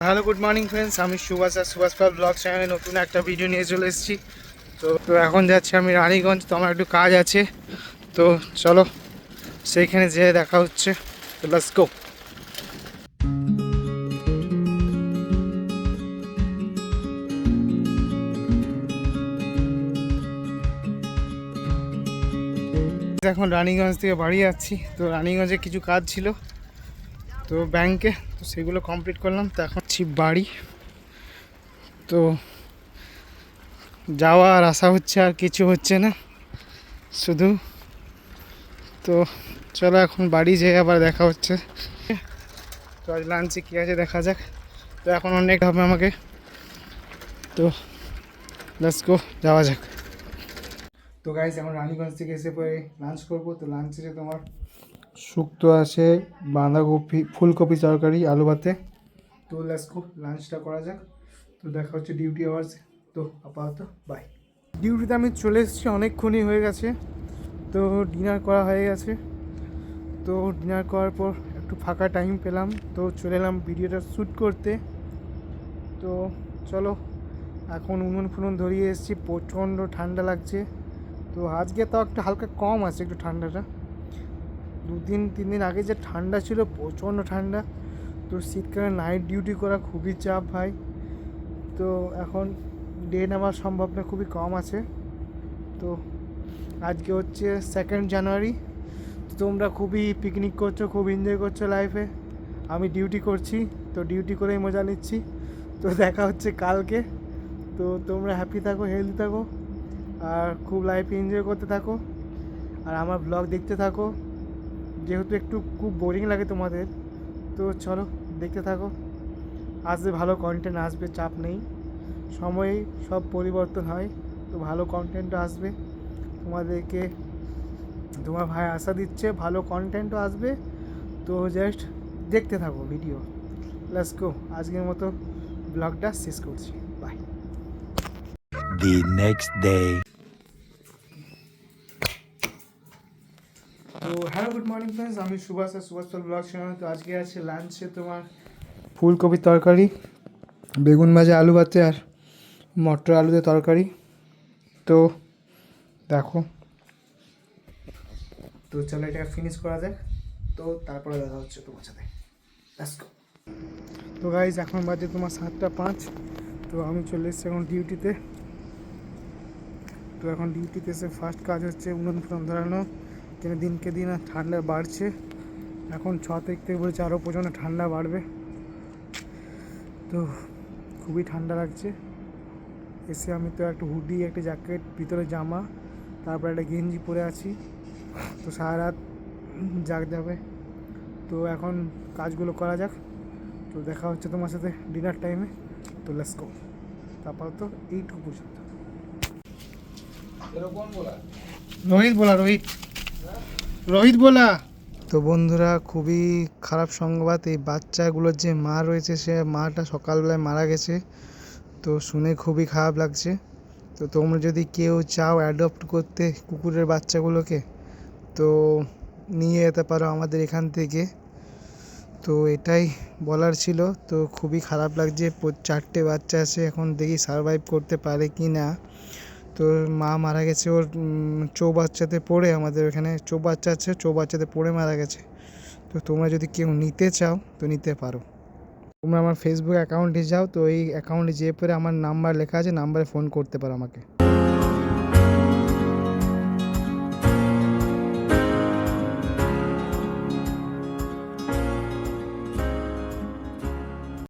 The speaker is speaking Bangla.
হ্যালো গুড মর্নিং ফ্রেন্ডস, আমি সুভাষ আর সুভাষ পাল ব্লগ চ্যানেলে নতুন একটা ভিডিও নিয়ে চলে এসেছি। তো এখন যাচ্ছি আমি রানীগঞ্জ। তো আমার একটু কাজ আছে, তো চলো সেইখানে যেয়ে দেখা হচ্ছে। তো লেটস গো। এখন রানীগঞ্জ থেকে বাড়ি যাচ্ছি। তো রানীগঞ্জে কিছু কাজ ছিল তো ব্যাংকে, তো সেগুলো কমপ্লিট করলাম। তো এখন বাড়ি তো যাওয়া আর আসা হচ্ছে, আর কিছু হচ্ছে না শুধু। তো চলো এখন বাড়ি যেয়ে আবার দেখা হচ্ছে। তো আজ লাঞ্চে কী আছে দেখা যাক। তো এখন অনেক হবে আমাকে, তো লেটস গো, যাওয়া যাক। তো গাইস এখন রানীগঞ্জ থেকে এসে পরে লাঞ্চ করবো। তো লাঞ্চে তোমার শুক্তো আছে, বাঁধাকপি ফুলকপি তরকারি, আলু ভাতে। তো লেটস গো, লাঞ্চটা করা যাক। তো দেখা হচ্ছে ডিউটি আওয়ার্স। তো আপাতত বাই। ডিউটিতে আমি চলে এসেছি, অনেকক্ষণই হয়ে গেছে। তো ডিনার করা হয়ে গেছে। তো ডিনার করার পর একটু ফাঁকা টাইম পেলাম, তো চলে এলাম ভিডিওটা শ্যুট করতে। তো চলো, এখন উনুন ফুনুন ধরিয়ে এসেছি, প্রচণ্ড ঠান্ডা লাগছে। তো আজকে তাও একটু হালকা কম আছে একটু ঠান্ডাটা। 2-3 দিন আগে যে ঠান্ডা ছিল, প্রচণ্ড ঠান্ডা। তো শীতকালে নাইট ডিউটি করা খুবই চাপ ভাই। তো এখন ডে নেওয়ার সম্ভাবনা খুবই কম আছে। তো আজকে হচ্ছে 2 জানুয়ারি। তোমরা খুবই পিকনিক করছো, খুব এনজয় করছো লাইফে। আমি ডিউটি করছি, তো ডিউটি করেই মজা নিচ্ছি। তো দেখা হচ্ছে কালকে। তো তোমরা হ্যাপি থাকো, হেলদি থাকো, আর খুব লাইফে এনজয় করতে থাকো, আর আমার ব্লগ দেখতে থাকো। যেহেতু একটু খুব বোরিং লাগে তোমাদের, তো চলো দেখতে থাকো। আসবে ভালো কন্টেন্ট, আসবে, চাপ নেই। সময়ে সব পরিবর্তন হয়, তো ভালো কন্টেন্টও আসবে তোমাদেরকে। তোমার ভাই আশা দিচ্ছে ভালো কন্টেন্টও আসবে। তো জাস্ট দেখতে থাকো ভিডিও। লেটস গো, আজকের মতো ব্লগটা শেষ করছি। বাই। The next day. তো হ্যালো গুড মর্নিং ফ্রেন্ডস, আমি সুভাষ আর সুভাষ পাল ব্লগ চ্যানেল। তো আজকে আছে লাঞ্চে তোমার ফুলকপির তরকারি, বেগুন ভাজা, আলু ভাতে, আর মটর আলুতে তরকারি। তো দেখো, তো চলো এটাকে ফিনিশ করা যাক। তো তারপরে দেখা হচ্ছে তোমার সাথে। Let's go. তো গাইজ এখন বাজে তোমার 7টা 5। তো আমি চলে এসেছি এখন ডিউটিতে। তো এখন ডিউটিতে এসে ফার্স্ট কাজ হচ্ছে উনুন ফুনুন ধরানো, কেন দিনকে দিন আর ঠান্ডা বাড়ছে। এখন 6 তারিখ থেকে বলছে আরও প্রচণ্ড ঠান্ডা বাড়বে। তো খুবই ঠান্ডা লাগছে। এসে আমি তো একটা হুডি, একটা জ্যাকেট, ভিতরে জামা, তারপর একটা গেঞ্জি পরে আছি। তো সারা রাত জাগ যাবে। তো এখন কাজগুলো করা যাক। তো দেখা হচ্ছে তোমার সাথে ডিনার টাইমে। তো লেটস গো। আপাতত এইটুকু পর্যন্ত। রোহিত বলা, রোহিত রোহিত বলা। তো বন্ধুরা, খুবই খারাপ সংবাদ। এই বাচ্চাগুলোর যে মা রয়েছে, সে মাটা সকালবেলায় মারা গেছে। তো শুনে খুবই খারাপ লাগছে। তো তোমরা যদি কেউ চাও অ্যাডপ্ট করতে কুকুরের বাচ্চাগুলোকে, তো নিয়ে যেতে পারো আমাদের এখান থেকে। তো এটাই বলার ছিল। তো খুবই খারাপ লাগছে, 4টে বাচ্চা আছে, এখন দেখি সারভাইভ করতে পারে কি না। তো মা মারা গেছে ওর চৌবাচ্চাতে পড়ে, আমাদের এখানে চৌবাচ্চা আছে, চৌবাচ্চাতে পড়ে মারা গেছে। তো তোমরা যদি কেউ নিতে চাও তো নিতে পারো। তোমরা আমার ফেসবুক অ্যাকাউন্টে যাও, তো এই অ্যাকাউন্টে যেয়ে পরে আমার নাম্বার লেখা আছে, নাম্বারে ফোন করতে পারো আমাকে।